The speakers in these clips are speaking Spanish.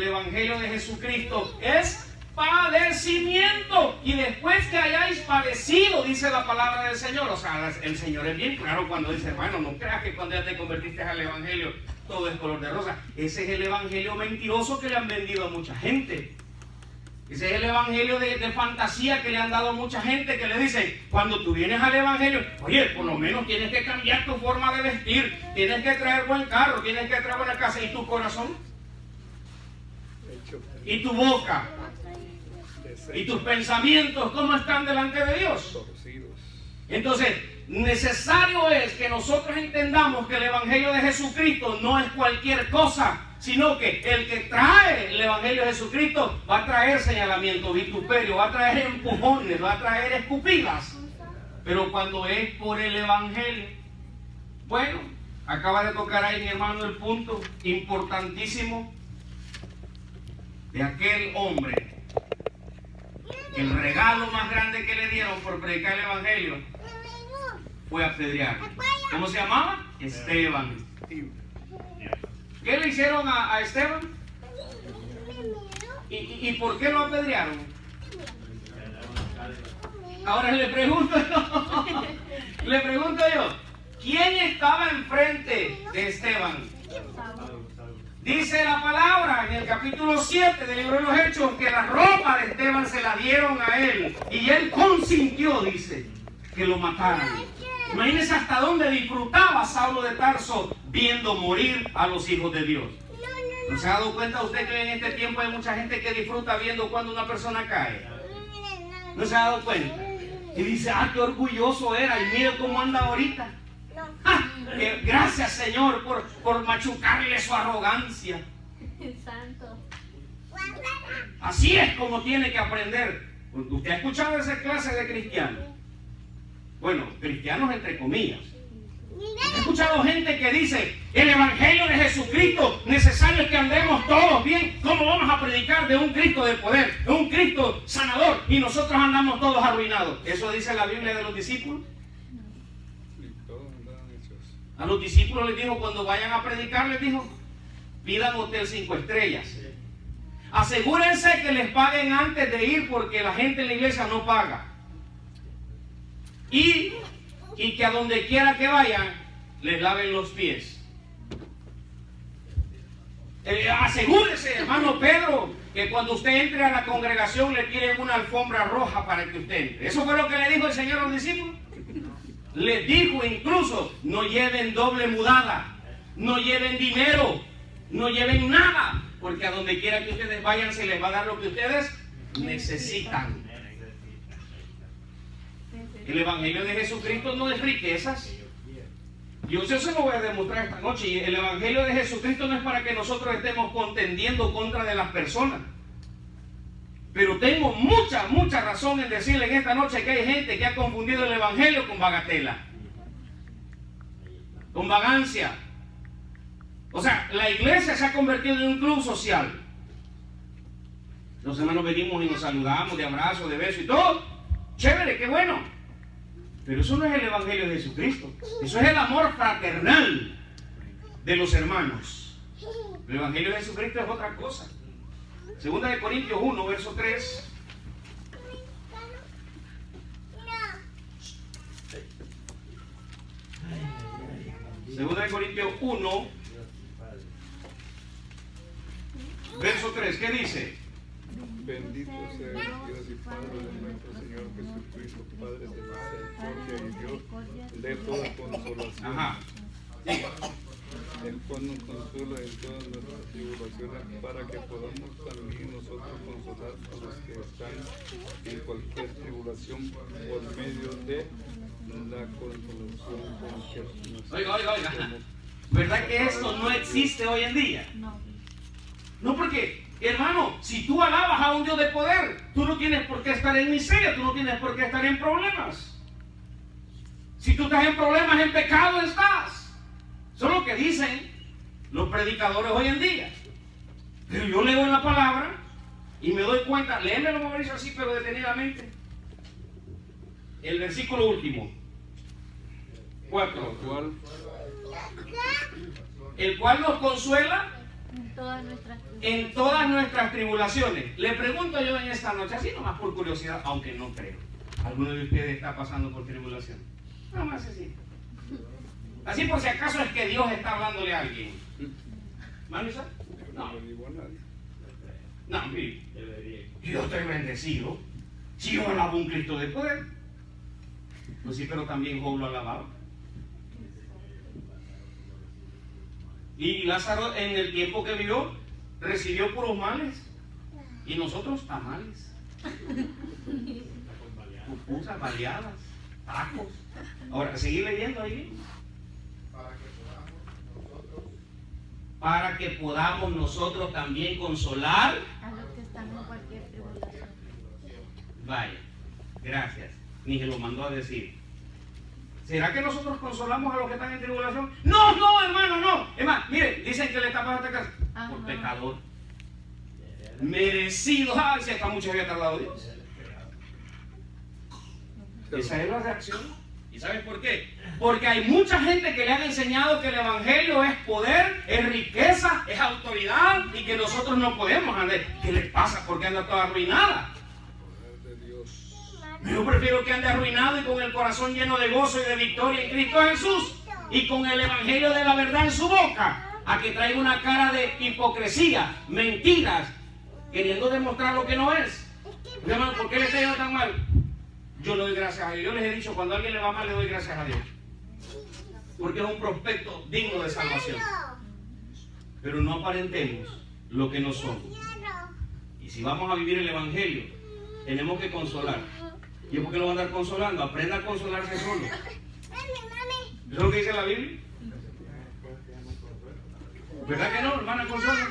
Evangelio de Jesucristo es padecimiento. Y después que hayáis padecido, dice la palabra del Señor. O sea, el Señor es bien claro cuando dice, hermano, no creas que cuando ya te convertiste al Evangelio todo es color de rosa. Ese es el Evangelio mentiroso que le han vendido a mucha gente. Ese es el evangelio de fantasía que le han dado a mucha gente, que le dicen, cuando tú vienes al evangelio, oye, por lo menos tienes que cambiar tu forma de vestir, tienes que traer buen carro, tienes que traer buena casa. ¿Y tu corazón? ¿Y tu boca? ¿Y tus pensamientos cómo están delante de Dios? Entonces, necesario es que nosotros entendamos que el evangelio de Jesucristo no es cualquier cosa, sino que el que trae el evangelio de Jesucristo va a traer señalamiento, vituperio, va a traer empujones, va a traer escupidas. Pero cuando es por el evangelio, bueno, acaba de tocar ahí mi hermano el punto importantísimo de aquel hombre, que el regalo más grande que le dieron por predicar el evangelio fue apedrear. ¿Cómo se llamaba? Esteban. ¿Qué le hicieron a Esteban? ¿Y por qué lo apedrearon? Ahora le pregunto yo, ¿quién estaba enfrente de Esteban? Dice la palabra en el capítulo 7 del libro de los Hechos que la ropa de Esteban se la dieron a él y él consintió, dice, que lo mataran. Imagínense hasta dónde disfrutaba Saulo de Tarso viendo morir a los hijos de Dios. ¿No se ha dado cuenta usted que en este tiempo hay mucha gente que disfruta viendo cuando una persona cae? ¿No se ha dado cuenta? Y dice, qué orgulloso era y mire cómo anda ahorita. Gracias, Señor, por machucarle su arrogancia. Así es como tiene que aprender. ¿Usted ha escuchado esa clase de cristianos? Bueno, cristianos entre comillas. He escuchado gente que dice, el evangelio de Jesucristo, necesario es que andemos todos bien. ¿Cómo vamos a predicar de un Cristo de poder, de un Cristo sanador, y nosotros andamos todos arruinados? ¿Eso dice la Biblia de los discípulos? A los discípulos les dijo, cuando vayan a predicar, les dijo, pidan hotel 5 estrellas. Asegúrense que les paguen antes de ir, porque la gente en la iglesia no paga. Y que a donde quiera que vayan, les laven los pies. Asegúrese, hermano Pedro, que cuando usted entre a la congregación le tiren una alfombra roja para que usted entre. Eso fue lo que le dijo el Señor a los discípulos. Les dijo incluso, no lleven doble mudada, no lleven dinero, no lleven nada, porque a donde quiera que ustedes vayan se les va a dar lo que ustedes necesitan. El evangelio de Jesucristo no es riquezas. Yo se lo voy a demostrar esta noche. Y el evangelio de Jesucristo no es para que nosotros estemos contendiendo contra de las personas. Pero tengo mucha razón en decirle en esta noche que hay gente que ha confundido el evangelio con bagatela, con vagancia. O sea, la iglesia se ha convertido en un club social. Los hermanos venimos y nos saludamos de abrazo, de beso y todo. Chévere, qué bueno. Pero eso no es el evangelio de Jesucristo. Eso es el amor fraternal de los hermanos. El evangelio de Jesucristo es otra cosa. Segunda de Corintios 1, verso 3. Segunda de Corintios 1, verso 3. ¿Qué dice? Bendito sea Dios y Padre de nuestro Señor Jesucristo, Padre de misericordia y Dios de toda consolación. Ajá. Sí. El cual nos consuela en todas nuestras tribulaciones, para que podamos también nosotros consolar a los que están en cualquier tribulación por medio de la consolación con que nos Oiga. ¿Verdad que esto no existe hoy en día? No, porque, hermano, si tú alabas a un Dios de poder, tú no tienes por qué estar en miseria, tú no tienes por qué estar en problemas. Si tú estás en problemas, en pecado estás. Eso es lo que dicen los predicadores hoy en día. Pero yo leo en la palabra y me doy cuenta, léemelo, Mauricio, así, pero detenidamente. El versículo último, 4. El cual nos consuela En todas nuestras tribulaciones. Le pregunto yo en esta noche, así nomás por curiosidad, aunque no creo. ¿Alguno de ustedes está pasando por tribulación? Nada más así. Así por si acaso es que Dios está hablándole a alguien. ¿Manisa? No. No, mire. Yo estoy bendecido. Si yo alabo un Cristo de poder. Pues sí, pero también Job lo alababa. Y Lázaro en el tiempo que vivió recibió puros males. Y nosotros tamales. Pupusas, baleadas, tacos. Ahora, seguir leyendo ahí. Para que podamos nosotros también consolar a los que están en cualquier tribulación. Vaya, gracias. Ni se lo mandó a decir. ¿Será que nosotros consolamos a los que están en tribulación? No, no, hermano, no. Es más, mire, dicen que le tapas esta casa por pecador. Merecido. Ay, si hasta mucho había tardado Dios. Esa es la reacción. ¿Y sabes por qué? Porque hay mucha gente que le han enseñado que el evangelio es poder, es riqueza, es autoridad y que nosotros no podemos andar. ¿Qué les pasa? Porque anda toda arruinada. Yo prefiero que ande arruinado y con el corazón lleno de gozo y de victoria en Cristo Jesús y con el evangelio de la verdad en su boca, a que traiga una cara de hipocresía, mentiras, queriendo demostrar lo que no es. Hermano, ¿por qué le está yendo tan mal? Yo le doy gracias a Dios. Yo les he dicho, cuando a alguien le va mal, le doy gracias a Dios. Porque es un prospecto digno de salvación. Pero no aparentemos lo que no somos. Y si vamos a vivir el evangelio, tenemos que consolar. ¿Y por qué lo van a andar consolando? Aprenda a consolarse solo. ¿Eso es lo que dice la Biblia? ¿Verdad que no, hermana? Consola.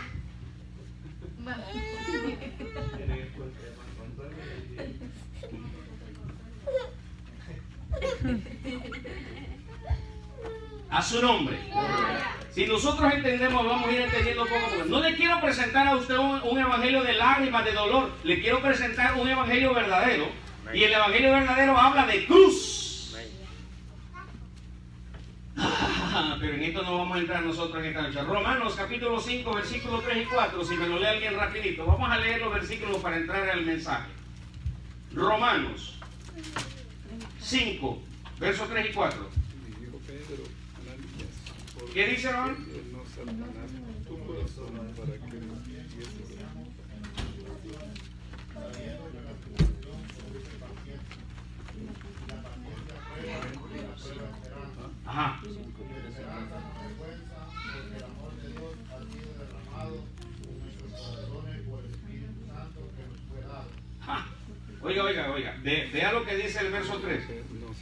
A su nombre. Si nosotros entendemos, vamos a ir entendiendo poco a poco. No le quiero presentar a usted un evangelio de lágrimas, de dolor. Le quiero presentar un evangelio verdadero. Y el evangelio verdadero habla de cruz. Pero en esto no vamos a entrar nosotros en esta noche. Romanos capítulo 5, versículos 3 y 4. Si me lo lee alguien rapidito. Vamos a leer los versículos para entrar al mensaje. Romanos 5, versos 3 y 4. ¿Qué dice, hermano? Ajá. Oiga. Vea lo que dice el verso 3.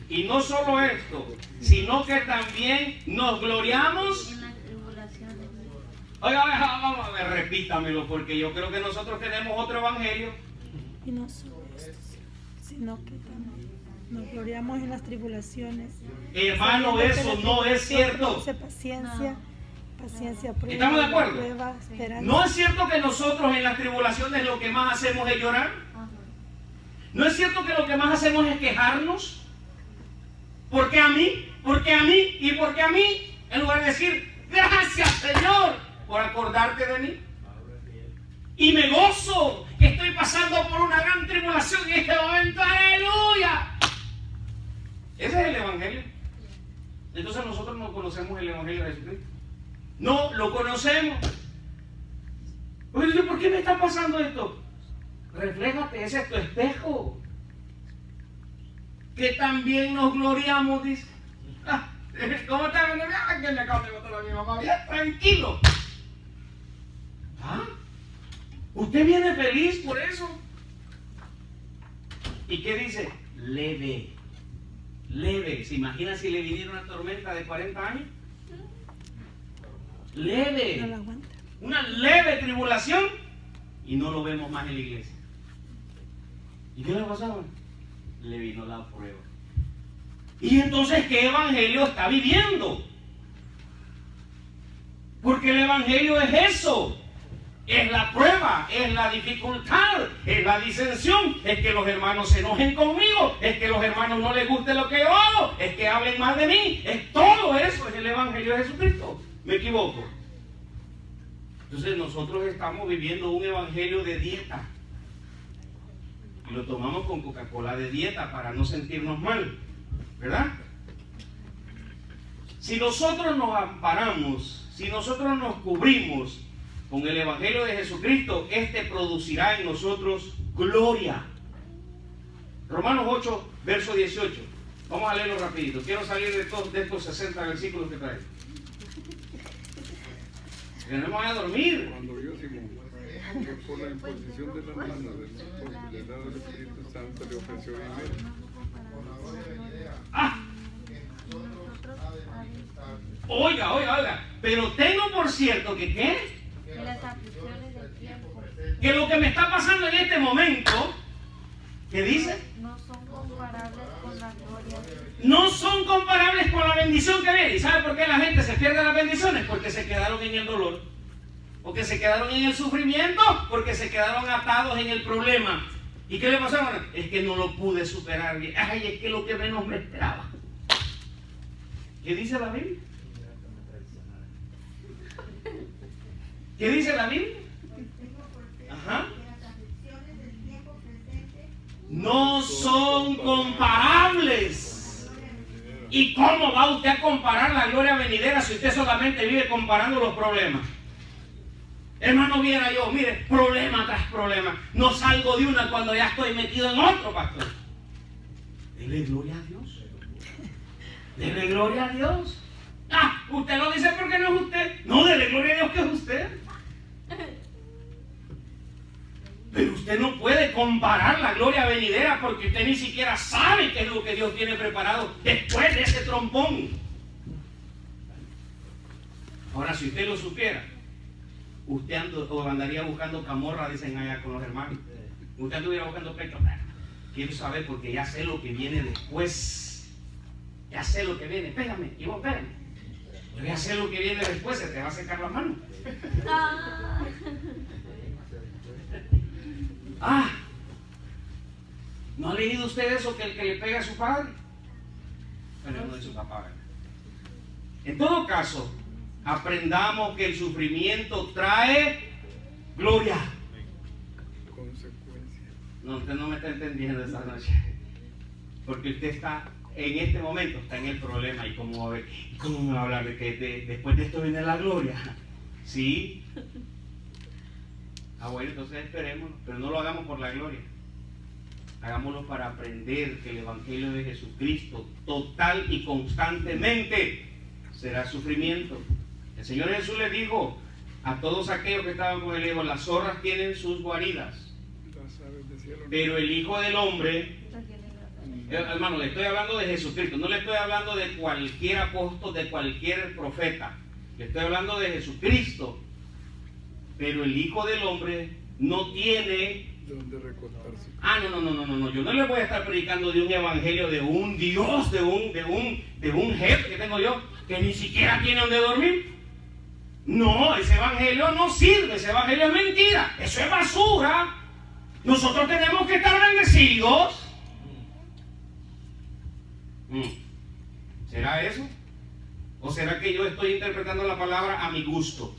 Y no solo esto, sino que también nos gloriamos En las tribulaciones. Oiga, vamos a ver, repítamelo, porque yo creo que nosotros tenemos otro evangelio. Y no solo esto, sino que también nos gloriamos en las tribulaciones. Hermano, eso no es cierto. Paciencia, prueba. ¿Estamos de acuerdo? Prueba, esperanza. ¿No es cierto que nosotros en las tribulaciones lo que más hacemos es llorar? ¿No es cierto que lo que más hacemos es quejarnos? ¿Por qué a mí? ¿Por qué a mí? ¿Y por qué a mí? En lugar de decir, gracias Señor por acordarte de mí. Y me gozo que estoy pasando por una gran tribulación en este momento. ¡Aleluya! Ese es el evangelio. Entonces nosotros no conocemos el evangelio de Jesucristo. No lo conocemos. Oye, ¿por qué me está pasando esto? Refléjate, ese es tu espejo. Que también nos gloriamos, dice. ¿Cómo está? Que me acabo de botar a mi mamá. Bien, tranquilo. ¿Ah? ¿Usted viene feliz por eso? ¿Y qué dice? Leve. Leve. ¿Se imagina si le viniera una tormenta de 40 años? Leve. No lo aguanta. Una leve tribulación y no lo vemos más en la iglesia. ¿Y qué le pasaba? Le vino la prueba. ¿Y entonces qué evangelio está viviendo? Porque el evangelio es eso. Es la prueba, es la dificultad, es la disensión, es que los hermanos se enojen conmigo, es que los hermanos no les guste lo que yo hago, es que hablen mal de mí, es todo eso, es el evangelio de Jesucristo. ¿Me equivoco? Entonces nosotros estamos viviendo un evangelio de dieta. Y lo tomamos con Coca-Cola de dieta para no sentirnos mal, ¿verdad? Si nosotros nos amparamos, si nosotros nos cubrimos con el evangelio de Jesucristo, este producirá en nosotros gloria. Romanos 8, verso 18. Vamos a leerlo rapidito. Quiero salir de estos 60 versículos que trae. Que no me voy a dormir. Cuando vio Simón que por la imposición de la mano del apóstol del lado del Espíritu Santo le ofreció dinero. ¡Ah! Oiga. Pero tengo por cierto que ¿qué? Que las aflicciones del tiempo Que lo que me está pasando en este momento, ¿qué dice? no son comparables con la gloria de Dios. No son comparables con la bendición que viene. ¿Y sabe por qué la gente se pierde las bendiciones? Porque se quedaron en el dolor, porque se quedaron en el sufrimiento, porque se quedaron atados en el problema. ¿Y qué le pasó? Es que no lo pude superar bien. Ay, es que lo que menos me esperaba. ¿Qué dice la Biblia? ¿Qué dice la Biblia? Ajá. No son comparables. ¿Y cómo va usted a comparar la gloria venidera si usted solamente vive comparando los problemas? Hermano, viera yo, mire, problema tras problema. No salgo de una cuando ya estoy metido en otro, pastor. Dele gloria a Dios. Dele gloria a Dios. Ah, usted lo dice porque no es usted. No, dele gloria a Dios que es usted. Pero usted no puede comparar la gloria venidera porque usted ni siquiera sabe qué es lo que Dios tiene preparado después de ese trompón. Ahora, si usted lo supiera, usted andaría buscando camorra, dicen allá con los hermanos. Usted anduviera buscando pecho. Quiero saber porque ya sé lo que viene después. Ya sé lo que viene. Pégame, y vos pégame. Yo ya sé lo que viene después, se te va a secar la mano. Ah, ¿no ha leído usted eso que el que le pega a su padre? Pero no es su papá, ¿verdad? En todo caso, aprendamos que el sufrimiento trae gloria. Consecuencias. No, usted no me está entendiendo esta noche. Porque usted está, en este momento, está en el problema. ¿Y cómo me va a hablar de que después de esto viene la gloria? ¿Sí? Ah, bueno, entonces esperémoslo, pero no lo hagamos por la gloria. Hagámoslo para aprender que el Evangelio de Jesucristo total y constantemente será sufrimiento. El Señor Jesús les dijo a todos aquellos que estaban con él, dijo, las zorras tienen sus guaridas, pero el Hijo del Hombre, hermano, le estoy hablando de Jesucristo, no le estoy hablando de cualquier apóstol, de cualquier profeta, le estoy hablando de Jesucristo. Pero el Hijo del Hombre no tiene ¿dónde recostarse? No. Yo no le voy a estar predicando de un evangelio de un Dios, de un jefe que tengo yo, que ni siquiera tiene donde dormir. No, ese evangelio no sirve, ese evangelio es mentira, eso es basura. Nosotros tenemos que estar bendecidos. ¿Será eso? ¿O será que yo estoy interpretando la palabra a mi gusto?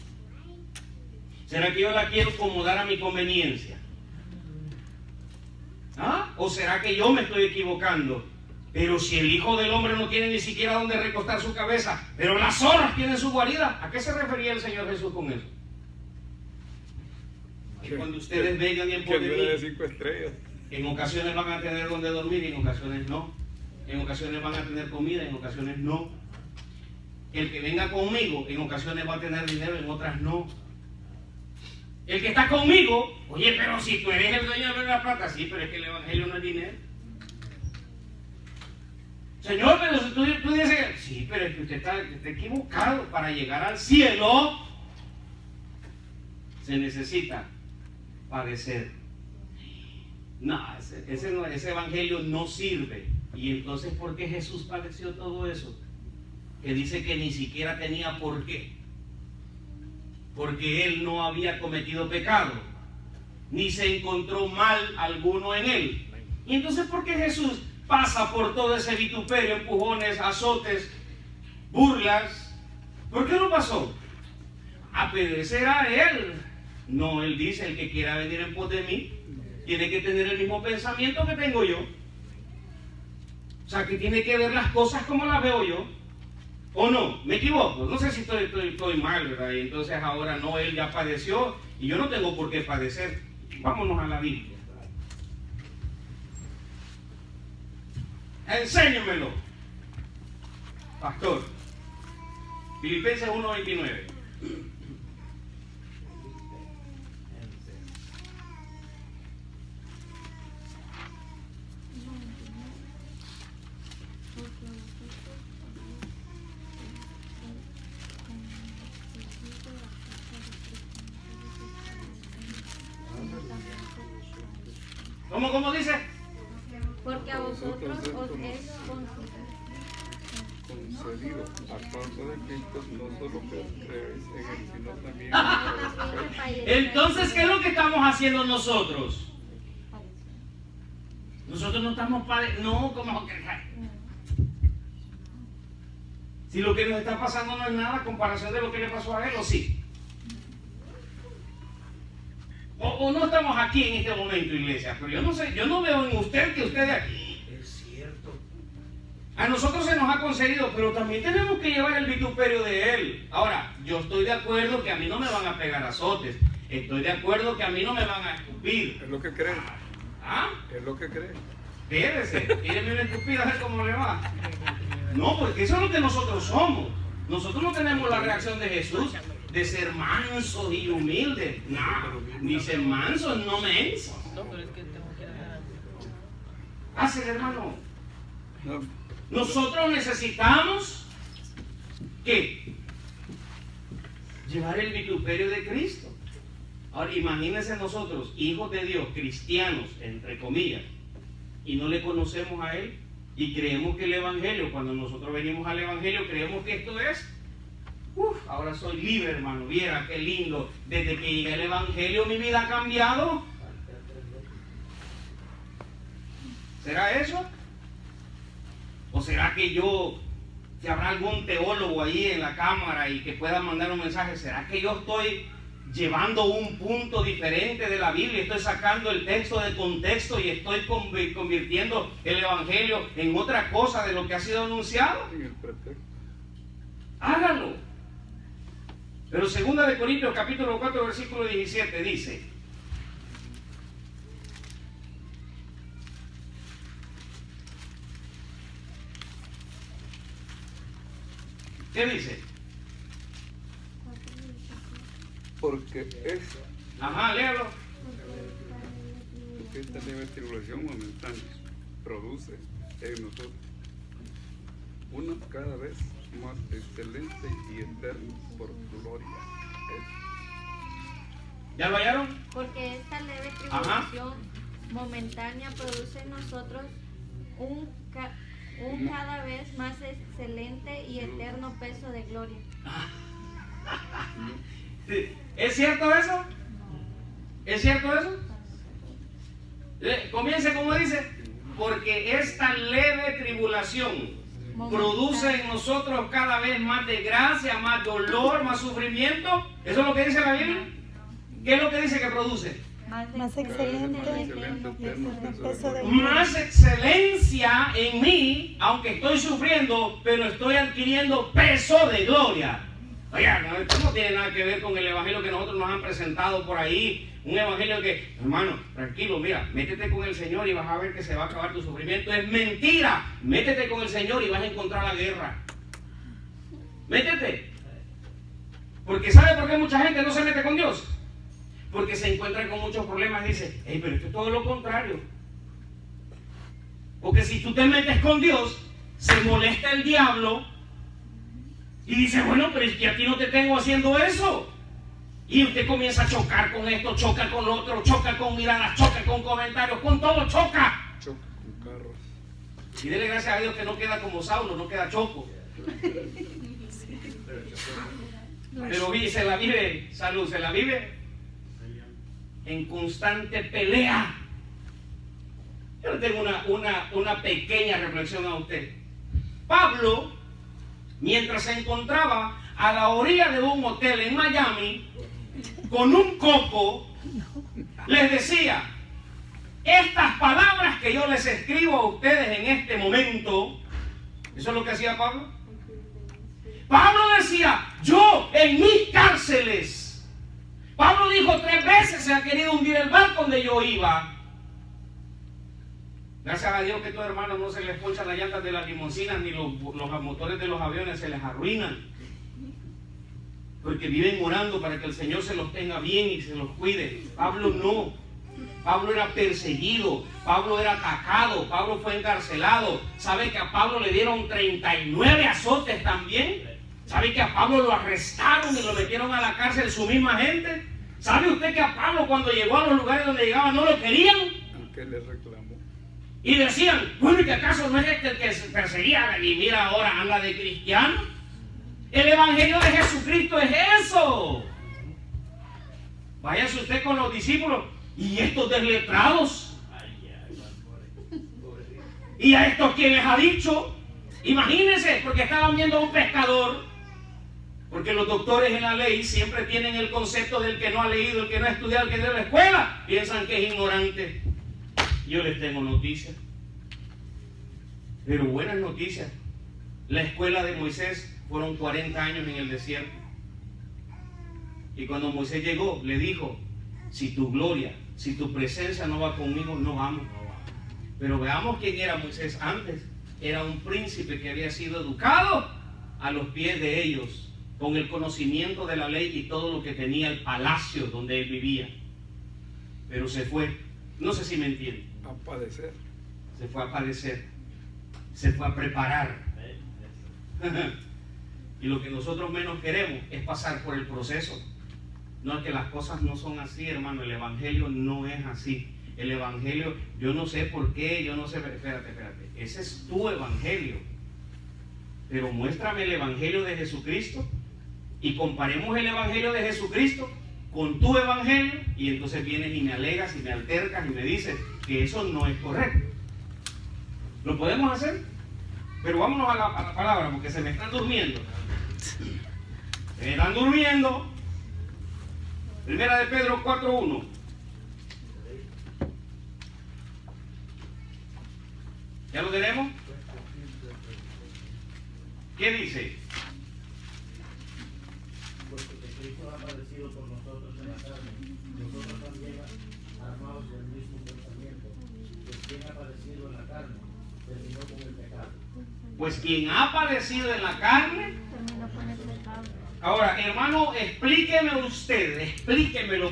¿Será que yo la quiero acomodar a mi conveniencia? ¿Ah? ¿O será que yo me estoy equivocando? Pero si el Hijo del Hombre no tiene ni siquiera donde recostar su cabeza, pero las zorras tienen su guarida, ¿a qué se refería el Señor Jesús con eso? Que cuando ustedes vengan en pos de mí, 5 estrellas. en ocasiones van a tener donde dormir y en ocasiones no. En ocasiones van a tener comida, en ocasiones no. El que venga conmigo, en ocasiones va a tener dinero, en otras no. El que está conmigo, oye, pero si tú eres el dueño de la plata, sí, pero es que el evangelio no es dinero. Señor, pero si tú dices, sí, pero es que usted está equivocado. Para llegar al cielo se necesita padecer. No, ese evangelio no sirve. Y entonces, ¿por qué Jesús padeció todo eso? Que dice que ni siquiera tenía por qué. Porque él no había cometido pecado, ni se encontró mal alguno en él. Y entonces, ¿por qué Jesús pasa por todo ese vituperio, empujones, azotes, burlas? ¿Por qué no pasó? pero ese era él. No, él dice, el que quiera venir en pos de mí, tiene que tener el mismo pensamiento que tengo yo. O sea, que tiene que ver las cosas como las veo yo. ¿O no? ¿Me equivoco? No sé si estoy mal, ¿verdad? Y entonces ahora no, él ya padeció y yo no tengo por qué padecer. Vámonos a la Biblia. Enséñamelo, pastor. Filipenses 1:29. ¿Cómo dice? Porque a vosotros os es concedido a causa de Cristo, no solo que creéis en él, sino también en el Entonces, ¿qué es lo que estamos haciendo nosotros? Nosotros no estamos no, como que si lo que nos está pasando no es nada a comparación de lo que le pasó a él, o sí. O no estamos aquí en este momento, iglesia, pero yo no sé, yo no veo en usted que usted aquí. Es cierto. A nosotros se nos ha concedido, pero también tenemos que llevar el vituperio de él. Ahora, yo estoy de acuerdo que a mí no me van a pegar azotes. Estoy de acuerdo que a mí no me van a escupir. Es lo que creen. ¿Ah? Es lo que creen. Quédese, tíreme una escupida a ver cómo le va. No, porque eso es lo que nosotros somos. Nosotros no tenemos la reacción de Jesús de ser mansos y humildes. No, ni ser mansos, no mensos. Hace, hermano. No. Nosotros necesitamos ¿qué? Llevar el vituperio de Cristo. Ahora imagínense nosotros, hijos de Dios, cristianos, entre comillas, y no le conocemos a Él y creemos que el Evangelio, cuando nosotros venimos al Evangelio, creemos que esto es ahora soy libre, hermano. Viera qué lindo. Desde que llegué al Evangelio mi vida ha cambiado. ¿Será eso? ¿O será que si habrá algún teólogo ahí en la cámara y que pueda mandar un mensaje? ¿Será que yo estoy llevando un punto diferente de la Biblia? Estoy sacando el texto de contexto y estoy convirtiendo el Evangelio en otra cosa de lo que ha sido anunciado. En el pretexto. Hágalo. Pero 2 de Corintios capítulo 4 versículo 17 dice: ¿qué dice? Porque Ajá, léalo. esta leve tribulación momentánea produce en nosotros una cada vez más excelente y eterna por gloria. ¿Ya lo hallaron? Porque esta leve tribulación momentánea produce en nosotros un cada vez más excelente y eterno peso de gloria. ¿Es cierto eso? ¿Es cierto eso? Comience como dice: porque esta leve tribulación produce en nosotros cada vez más desgracia, más dolor, más sufrimiento. ¿Eso es lo que dice la Biblia? ¿Qué es lo que dice que produce? Más excelente y eterno peso de Más excelencia en mí, aunque estoy sufriendo, pero estoy adquiriendo peso de gloria. Oiga, esto no tiene nada que ver con el evangelio que nosotros nos han presentado por ahí. Un evangelio que, hermano, tranquilo, mira, métete con el Señor y vas a ver que se va a acabar tu sufrimiento. Es mentira. Métete con el Señor y vas a encontrar la guerra. Métete. Porque ¿sabe por qué mucha gente no se mete con Dios? Porque se encuentran con muchos problemas y dice: hey, pero esto es todo lo contrario. Porque si tú te metes con Dios, se molesta el diablo y dice: bueno, pero es que a ti no te tengo haciendo eso. Y usted comienza a chocar con esto, choca con lo otro, choca con miradas, choca con comentarios, con todo choca. Choca con carros. Y dele gracias a Dios que no queda como Saulo, no queda choco. Pero se la vive, salud, se la vive en constante pelea. Yo le tengo una pequeña reflexión a usted. Pablo, mientras se encontraba a la orilla de un hotel en Miami con un coco, les decía: estas palabras que yo les escribo a ustedes en este momento, eso es lo que hacía Pablo. Pablo decía: yo en mis cárceles. Pablo dijo 3 veces: se ha querido hundir el barco donde yo iba. Gracias a Dios que estos hermanos no se les ponchan las llantas de las limusinas ni los motores de los aviones se les arruinan, porque viven orando para que el Señor se los tenga bien y se los cuide. Pablo no. Pablo era perseguido, Pablo era atacado, Pablo fue encarcelado. ¿Sabe que a Pablo le dieron 39 azotes también? ¿Sabe que a Pablo lo arrestaron y lo metieron a la cárcel su misma gente? ¿Sabe usted que a Pablo, cuando llegó a los lugares donde llegaba, no lo querían? ¿Qué le reclamó? Y decían: bueno, ¿y que acaso no es este el que se perseguía? Y mira, ahora anda de cristiano. El evangelio de Jesucristo es eso. Váyase usted con los discípulos. ¿Y estos desletrados? ¿Y a estos quién les ha dicho? Imagínense, porque estaban viendo a un pescador. Porque los doctores en la ley siempre tienen el concepto del que no ha leído, el que no ha estudiado, el que no es de la escuela. Piensan que es ignorante. Yo les tengo noticias, pero buenas noticias. La escuela de Moisés fueron 40 años en el desierto. Y cuando Moisés llegó, le dijo: si tu gloria, si tu presencia no va conmigo, no vamos. Pero veamos quién era Moisés antes. Era un príncipe que había sido educado a los pies de ellos, con el conocimiento de la ley y todo lo que tenía el palacio donde él vivía. Pero se fue. No sé si me entienden. A padecer. Se fue a padecer. Se fue a preparar. Y lo que nosotros menos queremos es pasar por el proceso. No, es que las cosas no son así, hermano. El evangelio no es así. El evangelio, yo no sé por qué, yo no sé. Espérate. Ese es tu evangelio. Pero muéstrame el evangelio de Jesucristo y comparemos el evangelio de Jesucristo con tu evangelio, y entonces vienes y me alegas y me altercas y me dices que eso no es correcto. ¿Lo podemos hacer? Pero vámonos a la palabra, porque se me están durmiendo. Se me están durmiendo. Primera de Pedro 4:1. ¿Ya lo tenemos? ¿Qué dice? Puesto que Cristo ha padecido por nosotros en la carne, nosotros también, armados del mismo pensamiento, pues quien ha padecido en la carne, terminó con el pecado. Pues quien ha padecido en la carne, Terminó con el pecado. Ahora, hermano, explíquemelo,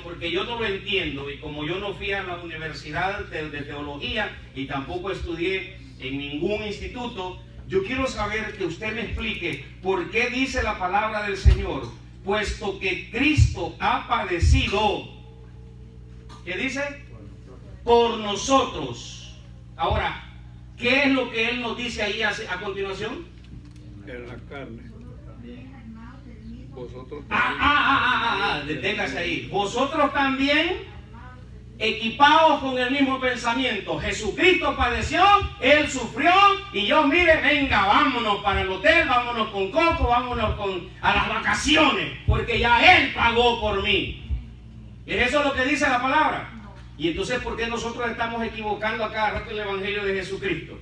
porque yo no lo entiendo. Y como yo no fui a la universidad de teología y tampoco estudié en ningún instituto, yo quiero saber que usted me explique por qué dice la palabra del Señor, puesto que Cristo ha padecido. ¿Qué dice? Por nosotros. Ahora, ¿qué es lo que Él nos dice ahí a continuación? En la carne. Vosotros Deténgase ahí. Vosotros también, equipados con el mismo pensamiento. Jesucristo padeció, Él sufrió, y yo, mire, venga, vámonos para el hotel, vámonos con coco, vámonos a las vacaciones, porque ya Él pagó por mí. ¿Es eso lo que dice la palabra? Y entonces, ¿por qué nosotros estamos equivocando a cada rato el evangelio de Jesucristo?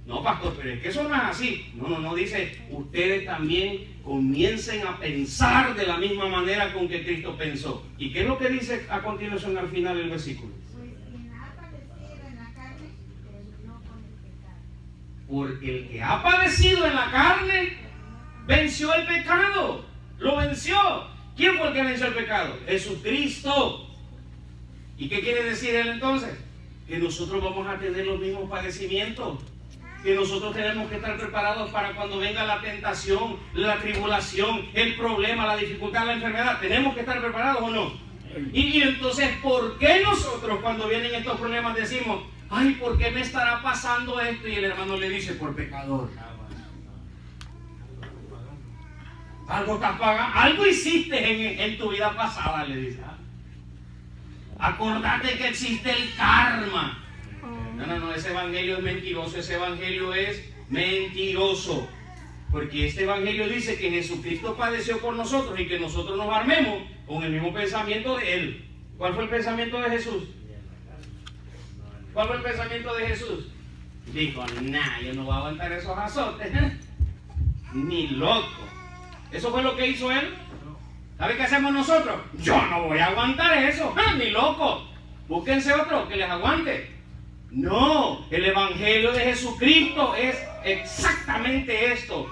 No, pastor, pero es que eso no es así. No, dice, ustedes también comiencen a pensar de la misma manera con que Cristo pensó. ¿Y qué es lo que dice a continuación al final del versículo? Pues quien ha padecido en la carne, terminó con el pecado. Porque el que ha padecido en la carne, venció el pecado. Lo venció. ¿Quién fue el que venció el pecado? Jesucristo. ¿Y qué quiere decir él entonces? Que nosotros vamos a tener los mismos padecimientos. Que nosotros tenemos que estar preparados para cuando venga la tentación, la tribulación, el problema, la dificultad, la enfermedad. ¿Tenemos que estar preparados o no? Y entonces, ¿por qué nosotros cuando vienen estos problemas decimos, ay, ¿por qué me estará pasando esto? Y el hermano le dice, por pecador. Algo estás pagando, algo hiciste en tu vida pasada, le dice. Acordate que existe el karma. No, ese evangelio es mentiroso, ese evangelio es mentiroso. Porque este evangelio dice que Jesucristo padeció por nosotros y que nosotros nos armemos con el mismo pensamiento de Él. ¿Cuál fue el pensamiento de Jesús? ¿Cuál fue el pensamiento de Jesús? Dijo, nah, yo no voy a aguantar esos azotes. Ni loco. ¿Eso fue lo que hizo Él? ¿Sabe qué hacemos nosotros? Yo no voy a aguantar eso. Ni loco. Búsquense otro que les aguante. No, el evangelio de Jesucristo es exactamente esto.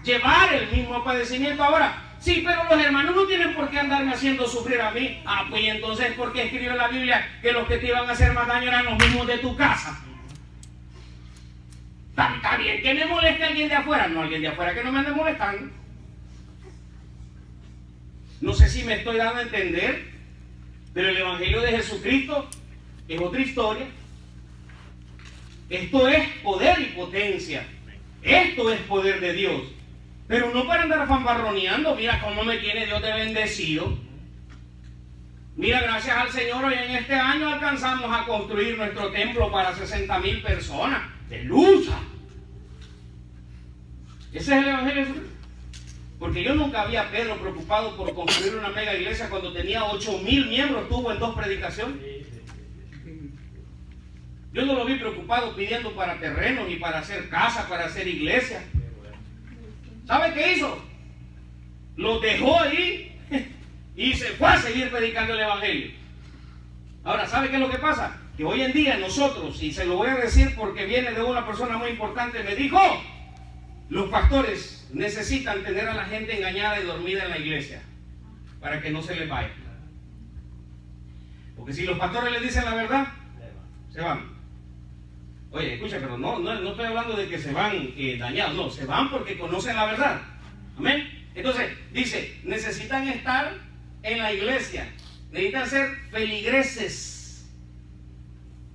Llevar el mismo padecimiento. Ahora, sí, pero los hermanos no tienen por qué andarme haciendo sufrir a mí. Ah, pues entonces, ¿por qué escribió la Biblia que los que te iban a hacer más daño eran los mismos de tu casa? Está bien que me moleste alguien de afuera. No, alguien de afuera que no me ande molestando. No sé si me estoy dando a entender, pero el evangelio de Jesucristo es otra historia. Esto es poder y potencia. Esto es poder de Dios. Pero no para andar fanfarroneando. Mira cómo me tiene Dios de bendecido. Mira, gracias al Señor, hoy en este año alcanzamos a construir nuestro templo para 60,000 personas. De lucha. Ese es el evangelio de Jesucristo. Porque yo nunca vi a Pedro preocupado por construir una mega iglesia cuando tenía 8,000 miembros, tuvo en 2 predicaciones. Yo no lo vi preocupado pidiendo para terrenos y para hacer casa, para hacer iglesia. ¿Sabe qué hizo? Lo dejó ahí y se fue a seguir predicando el evangelio. Ahora, ¿sabe qué es lo que pasa? Que hoy en día nosotros, y se lo voy a decir porque viene de una persona muy importante, me dijo, los pastores necesitan tener a la gente engañada y dormida en la iglesia para que no se les vaya. Porque si los pastores les dicen la verdad, se van. Oye, escucha, pero no estoy hablando de que se van dañados, no, se van porque conocen la verdad. Amén. Entonces, dice, necesitan estar en la iglesia, necesitan ser feligreses.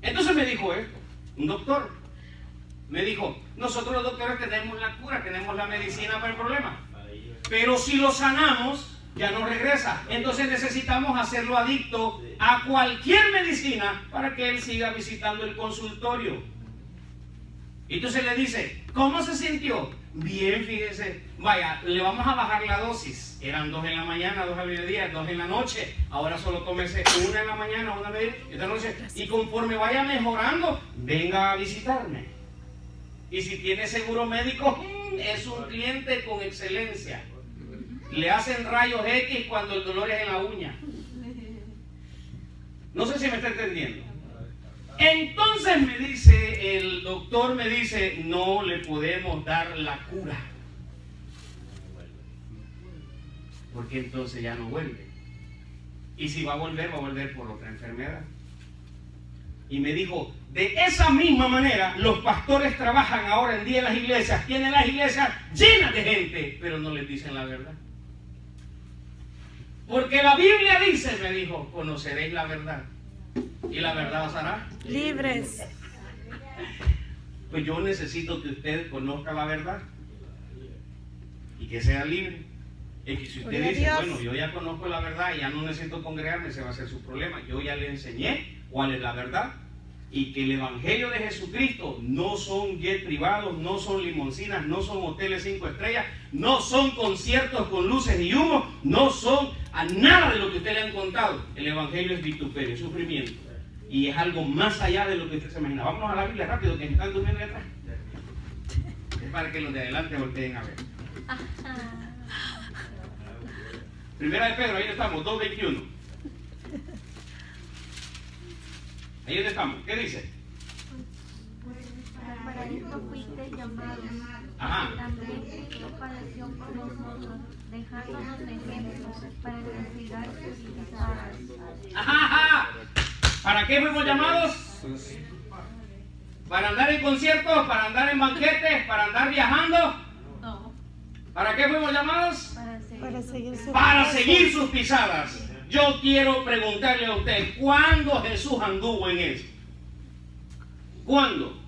Entonces me dijo esto, un doctor, me dijo, nosotros los doctores tenemos la cura, tenemos la medicina para el problema, pero si lo sanamos, ya no regresa. Entonces necesitamos hacerlo adicto a cualquier medicina para que él siga visitando el consultorio. Entonces le dice, ¿cómo se sintió? Bien, fíjese, vaya, le vamos a bajar la dosis. Eran 2 en la mañana, 2 al mediodía, 2 en la noche. Ahora solo tómese 1 en la mañana, 1 a mediodía, esta noche. Y conforme vaya mejorando, venga a visitarme. Y si tiene seguro médico, es un cliente con excelencia. Le hacen rayos X cuando el dolor es en la uña. No sé si me está entendiendo. Entonces me dice, el doctor me dice, no le podemos dar la cura. Porque entonces ya no vuelve. Y si va a volver por otra enfermedad. Y me dijo, de esa misma manera, los pastores trabajan ahora en día en las iglesias, tienen las iglesias llenas de gente, pero no les dicen la verdad. Porque la Biblia dice, me dijo, conoceréis la verdad. Y la verdad os hará libres. Pues yo necesito que usted conozca la verdad y que sea libre. Y que si usted Gloria a dice, Dios. bueno, yo ya conozco la verdad y ya no necesito congregarme, ese va a ser su problema. Yo ya le enseñé cuál es la verdad y que el evangelio de Jesucristo no son jet privados, no son limoncinas, no son hoteles 5 estrellas, no son conciertos con luces y humo, no son a nada de lo que usted le han contado. El evangelio es vituperio, es sufrimiento. Y es algo más allá de lo que usted se imagina. Vámonos a la Biblia rápido, que están durmiendo detrás. Es para que los de adelante volteen a ver. Primera de Pedro, ahí estamos, 2:21. Ahí estamos. ¿Qué dice? Para esto fuiste llamados. Ajá. También Cristo padeció por nosotros, dejándonos ejemplos para investigar sus pisadas. Ajá. ¿Para qué fuimos llamados? ¿Para andar en conciertos? ¿Para andar en banquetes? ¿Para andar viajando? No, ¿Para qué fuimos llamados? para seguir Para seguir sus pisadas. Yo quiero preguntarle a usted, ¿cuándo Jesús anduvo en eso? ¿Cuándo?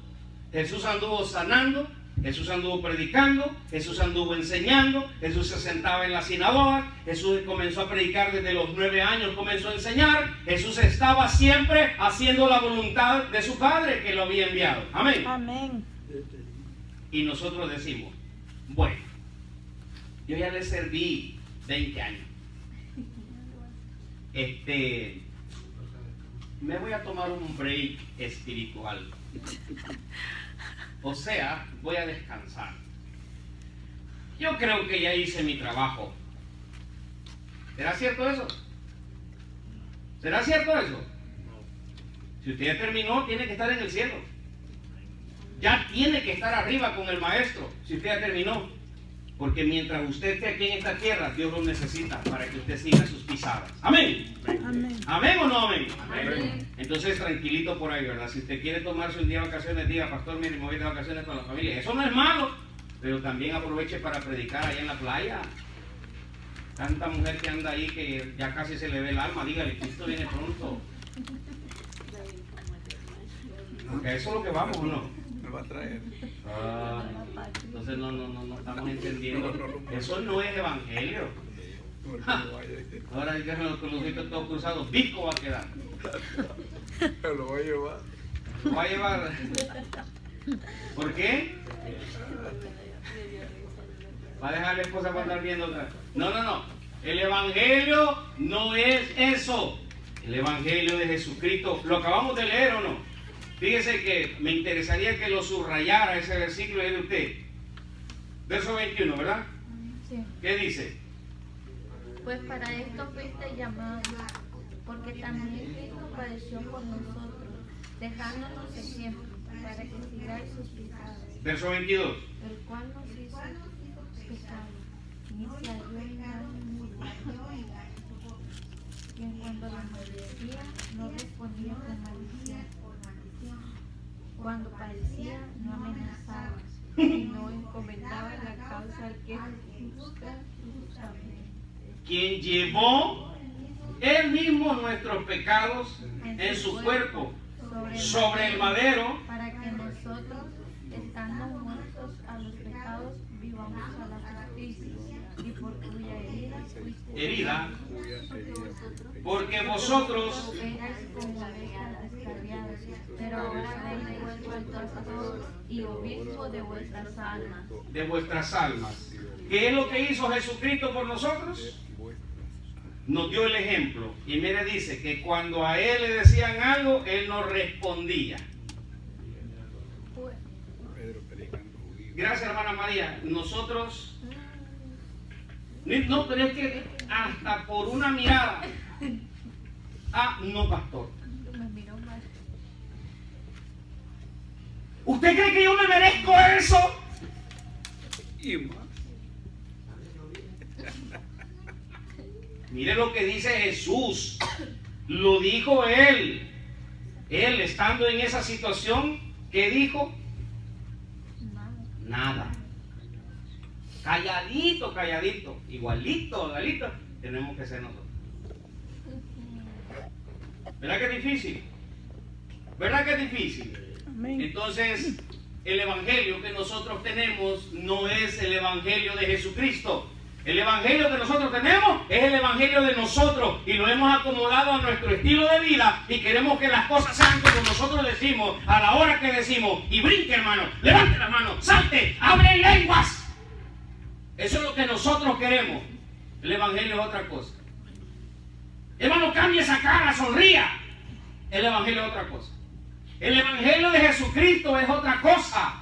Jesús anduvo sanando, Jesús anduvo predicando, Jesús anduvo enseñando, Jesús se sentaba en la sinagoga, Jesús comenzó a predicar desde los 9 años, comenzó a enseñar, Jesús estaba siempre haciendo la voluntad de su Padre que lo había enviado. Amén. Amén. Y nosotros decimos, bueno, Yo ya le serví 20 años. Me voy a tomar un break espiritual. O sea, voy a descansar. Yo creo que ya hice mi trabajo. ¿Será cierto eso? ¿Será cierto eso? Si usted ya terminó, tiene que estar en el cielo. Ya tiene que estar arriba con el maestro, si usted ya terminó. Porque mientras usted esté aquí en esta tierra, Dios lo necesita para que usted siga sus pisadas. Amén. Amén. ¿Amén o no amén? Amén. Entonces tranquilito por ahí, ¿verdad? Si usted quiere tomarse un día de vacaciones, diga, pastor, mire, me voy de vacaciones con la familia. Eso no es malo, pero también aproveche para predicar allá en la playa. Tanta mujer que anda ahí que ya casi se le ve el alma. Dígale, Cristo viene pronto. Porque a eso es lo que vamos, ¿o no? Me va a traer. Entonces no estamos entendiendo. Eso no es evangelio. Ahora hay que con los gritos todos cruzados. Visco va a quedar. Lo voy a llevar. Lo va a llevar. ¿Por qué? Va a dejar la esposa para andar viendo otra. No. El evangelio no es eso. El evangelio de Jesucristo. ¿Lo acabamos de leer o no? Fíjese que me interesaría que lo subrayara ese versículo de usted. Verso 21, ¿verdad? Sí. ¿Qué dice? Pues para esto fuiste llamados, porque también Cristo padeció por nosotros, dejándonos ejemplo, para que sigáis sus pisadas, Verso 22. el cual nos hizo pecado, ni se halló engaño en su boca, quien cuando la maldecía no respondía con maldición, cuando padecía no amenazaba, sino encomendaba la causa al que juzga justamente. Quien llevó él mismo nuestros pecados en su cuerpo sobre el madero, para que nosotros, estando muertos a los pecados, vivamos a la justicia, y por cuya herida porque vosotros erais como ovejas descarriadas, pero ahora habéis vuelto al pastor y obispo de vuestras almas. ¿Qué es lo que hizo Jesucristo por nosotros? Nos dio el ejemplo. Y mire, dice que cuando a él le decían algo, él no respondía. Gracias, hermana María. Nosotros, no, pero es que hasta por una mirada. No, pastor. Me miró mal. ¿Usted cree que yo me merezco eso? Y más. Mire lo que dice Jesús. Lo dijo él. Él estando en esa situación, ¿qué dijo? Nada. Calladito, calladito. Igualito, tenemos que ser nosotros. ¿Verdad que es difícil? ¿Verdad que es difícil? Amén. Entonces, el evangelio que nosotros tenemos no es el evangelio de Jesucristo. El evangelio que nosotros tenemos es el evangelio de nosotros y lo hemos acomodado a nuestro estilo de vida y queremos que las cosas sean como nosotros decimos, a la hora que decimos. Y brinque, hermano, levante las manos, salte, hable en lenguas. Eso es lo que nosotros queremos. El evangelio es otra cosa. Hermano, cambie esa cara, sonría. El evangelio es otra cosa. El evangelio de Jesucristo es otra cosa.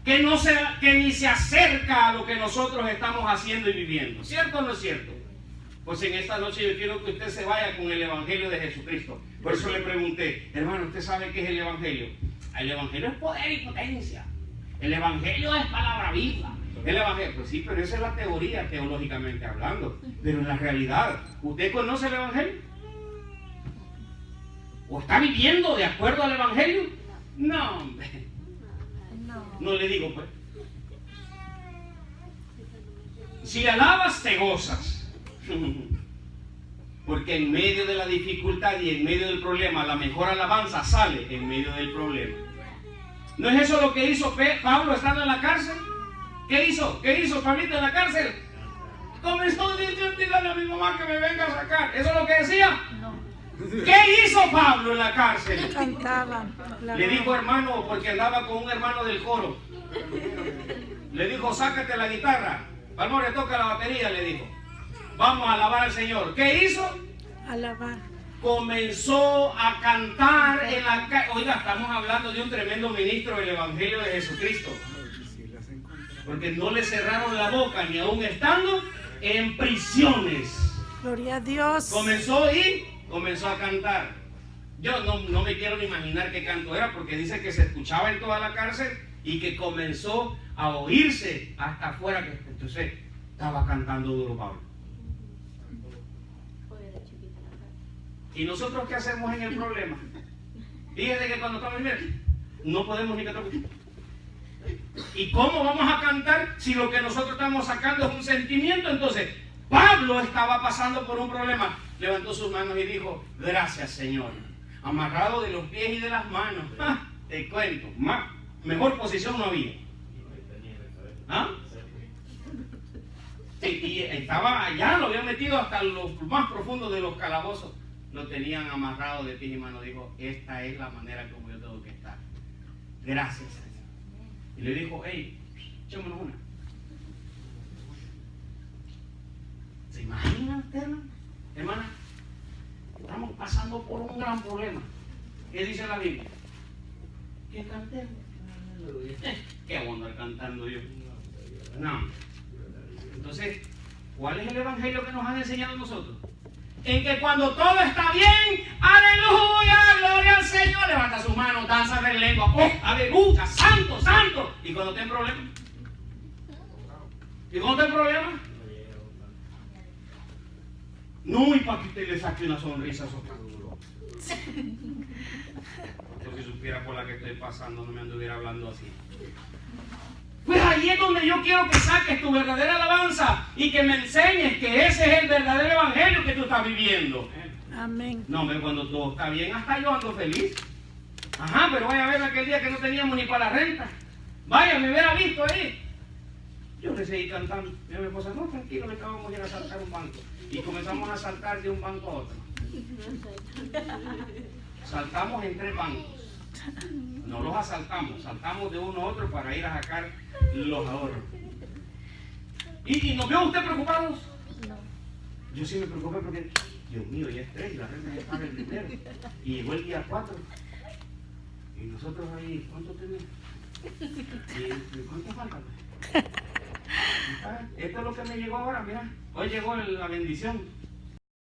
Que ni se acerca a lo que nosotros estamos haciendo y viviendo. ¿Cierto o no es cierto? Pues en esta noche yo quiero que usted se vaya con el evangelio de Jesucristo. Por eso le pregunté, hermano, ¿usted sabe qué es el evangelio? El evangelio es poder y potencia. El evangelio es palabra viva. El evangelio, pues sí, pero esa es la teoría, teológicamente hablando. Pero en la realidad, ¿usted conoce el evangelio? ¿O está viviendo de acuerdo al evangelio? No, hombre. No le digo, pues. Si alabas, te gozas. Porque en medio de la dificultad y en medio del problema, la mejor alabanza sale en medio del problema. ¿No es eso lo que hizo Pablo estando en la cárcel? ¿Qué hizo? ¿Qué hizo Pablito en la cárcel? ¿Cómo estoy? Dígale a mi mamá que me venga a sacar. ¿Eso es lo que decía? No. ¿Qué hizo Pablo en la cárcel? Cantaban. Le dijo hermano, porque andaba con un hermano del coro. Le dijo, sácate la guitarra. Palmore, toca la batería, le dijo. Vamos a alabar al Señor. ¿Qué hizo? Alabar. Comenzó a cantar en la calle. Oiga, estamos hablando de un tremendo ministro del Evangelio de Jesucristo. Porque no le cerraron la boca ni aún estando en prisiones. Gloria a Dios. Comenzó a cantar. Yo no me quiero ni imaginar qué canto era, porque dice que se escuchaba en toda la cárcel y que comenzó a oírse hasta afuera. Entonces estaba cantando duro Pablo. ¿Y nosotros qué hacemos en el problema? Fíjense que cuando estamos en no podemos ni cantar. ¿Y cómo vamos a cantar si lo que nosotros estamos sacando es un sentimiento? Entonces, Pablo estaba pasando por un problema. Levantó sus manos y dijo: gracias, Señor. Amarrado de los pies y de las manos. ¡Ah! Te cuento, mejor posición no había. ¿Ah? Sí, y estaba allá, lo habían metido hasta lo más profundo de los calabozos. Lo tenían amarrado de pies y manos. Dijo: esta es la manera como yo tengo que estar. Gracias, Señor. Y le dijo: hey, echémonos una. ¿Se imagina usted, hermana? Estamos pasando por un gran problema. ¿Qué dice la Biblia? ¿Qué cantemos? ¿Qué voy a andar cantando yo? No. Entonces, ¿cuál es el evangelio que nos han enseñado nosotros? En que cuando todo está bien, aleluya, gloria al Señor, levanta sus manos, danza de lengua, oh, aleluya, santo, santo. ¿Y cuando ten problemas? ¿Y cuando ten problemas? No, y para que usted le saque una sonrisa, eso está duro. Si supiera por la que estoy pasando, no me anduviera hablando así. Pues ahí es donde yo quiero que saques tu verdadera alabanza y que me enseñes que ese es el verdadero evangelio que tú estás viviendo. Amén. No, cuando todo está bien, hasta yo ando feliz. Ajá, pero vaya a ver aquel día que no teníamos ni para la renta. Vaya, me hubiera visto ahí. Yo le seguí cantando. Y mi esposa: no, tranquilo, que acabamos de ir a saltar un banco. Y comenzamos a saltar de un banco a otro. Saltamos en 3 bancos. No los asaltamos, saltamos de uno a otro para ir a sacar los ahorros. ¿Y nos vio usted preocupados? No. Yo sí me preocupé porque, Dios mío, ya es 3 y la renta ya paga el dinero. Y llegó el día 4. Y nosotros ahí, ¿cuánto tenemos? ¿Y cuánto falta? Esto es lo que me llegó ahora, mira. Hoy llegó la bendición.